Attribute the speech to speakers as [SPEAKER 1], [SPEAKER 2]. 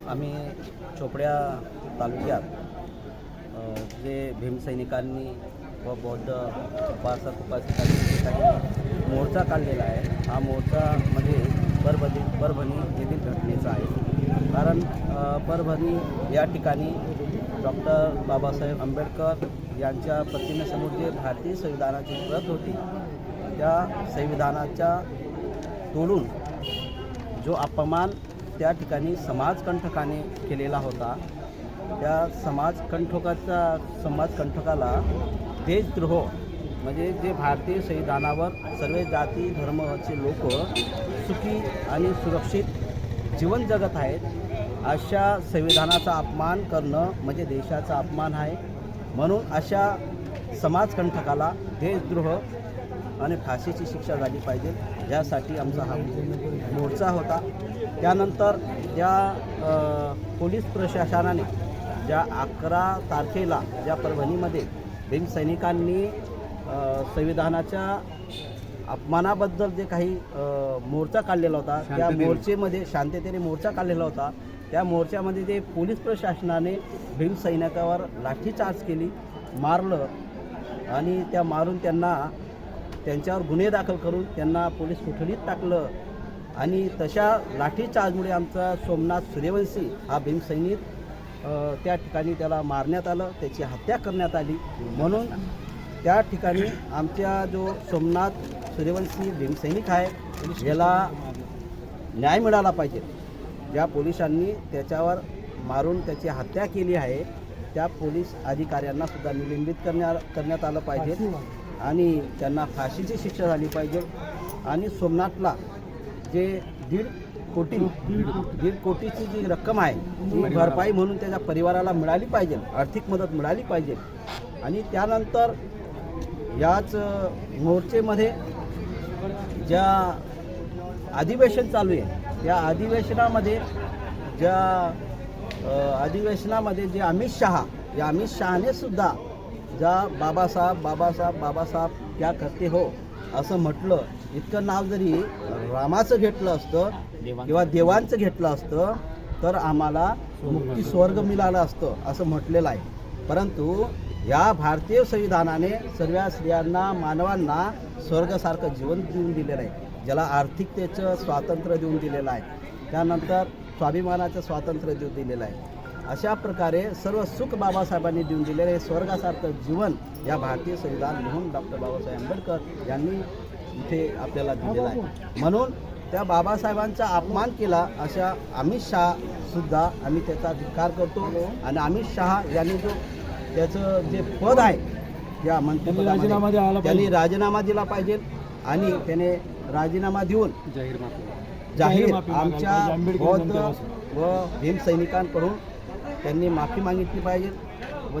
[SPEAKER 1] आम्ही चोपड्या तालुक्यात जे भीमसैनिकांनी व बौद्ध उपासकांनी काही मोर्चा काढलेला आहे. हा मोर्चामध्ये परभणी येथील घटनेचा आहे. कारण परभणी या ठिकाणी डॉक्टर बाबासाहेब आंबेडकर यांच्या प्रतिमेसमोर जे भारतीय संविधानाची प्रत होती, त्या संविधानाच्या तोडून जो अपमान त्या ठिकाणी समाजकंटकाने केलेला होता, त्या समाजकंटकाला देशद्रोह म्हणजे जे भारतीय संविधानावर सर्व जाती धर्माचे लोक सुखी आणि सुरक्षित जीवन जगत आहेत, अशा संविधानाचा अपमान करणं म्हणजे देशाचा अपमान आहे. म्हणून अशा समाजकंटकाला देशद्रोह आणि फाशीची शिक्षा झाली पाहिजे, यासाठी आमचा हा मोर्चा होता. त्यानंतर त्या पोलीस प्रशासनाने ज्या 11 तारखेला ज्या परभणीमध्ये भीमसैनिकांनी संविधानाच्या अपमानाबद्दल जे काही मोर्चा काढलेला होता, त्या मोर्चेमध्ये शांततेने मोर्चा काढलेला होता. त्या मोर्चामध्ये जे पोलीस प्रशासनाने भीमसैनिकावर लाठीचार्ज केली, मारलं आणि त्या मारून त्यांच्यावर गुन्हे दाखल करून त्यांना पोलीस कोठडीत टाकलं. आणि तशा लाठीचार्जमुळे आमचा सोमनाथ सूर्यवंशी हा भीमसैनिक त्या ठिकाणी त्याला मारण्यात आलं, त्याची हत्या करण्यात आली. म्हणून त्या ठिकाणी आमच्या जो सोमनाथ सूर्यवंशी भीमसैनिक आहे याला न्याय मिळाला पाहिजे. ज्या पोलिसांनी त्याच्यावर मारून त्याची हत्या केली आहे त्या पोलीस अधिकाऱ्यांना सुद्धा निलंबित करण्यात आलं पाहिजे आणि त्यांना फाशीची शिक्षा झाली पाहिजे. आणि सोमनाथला जे 1.5 कोटीची जी रक्कम आहे ती भरपाई म्हणून त्याच्या परिवाराला मिळाली पाहिजे, आर्थिक मदत मिळाली पाहिजे. आणि त्यानंतर याच मोर्चेमध्ये ज्या अधिवेशन चालू आहे त्या अधिवेशनामध्ये जे अमित शहाने सुद्धा ज्या बाबासाहेब क्या करते हो असं म्हटलं, इतकं नाव जरी रामाचं घेतलं असतं किंवा देवांचं घेतलं असतं तर आम्हाला मुक्ती स्वर्ग मिळालं असतं असं म्हटलेलं आहे. परंतु या भारतीय संविधानाने सर्व स्त्रियांना मानवांना स्वर्गासारखं जीवन देऊन दिलेलं आहे, ज्याला आर्थिकतेचं स्वातंत्र्य देऊन दिलेलं आहे, त्यानंतर स्वाभिमानाचं स्वातंत्र्य देऊन दिलेलं आहे. अशा प्रकारे सर्व सुख बाबासाहेबांनी देऊन दिलेलं आहे. स्वर्गासारखं जीवन या भारतीय संविधान लिहून डॉक्टर बाबासाहेब आंबेडकर यांनी इथे आपल्याला दिलेलं आहे. म्हणून त्या बाबासाहेबांचा अपमान केला अशा अमित शहासुद्धा आम्ही त्याचा धिक्कार करतो. आणि अमित शहा यांनी त्याचं जे पद आहे या मंत्रिपदामध्ये त्यांनी राजीनामा दिला पाहिजे आणि त्याने राजीनामा देऊन जाहीर आमच्या बौद्ध व भीमसैनिकांकडून त्यांनी माफी मागितली पाहिजे व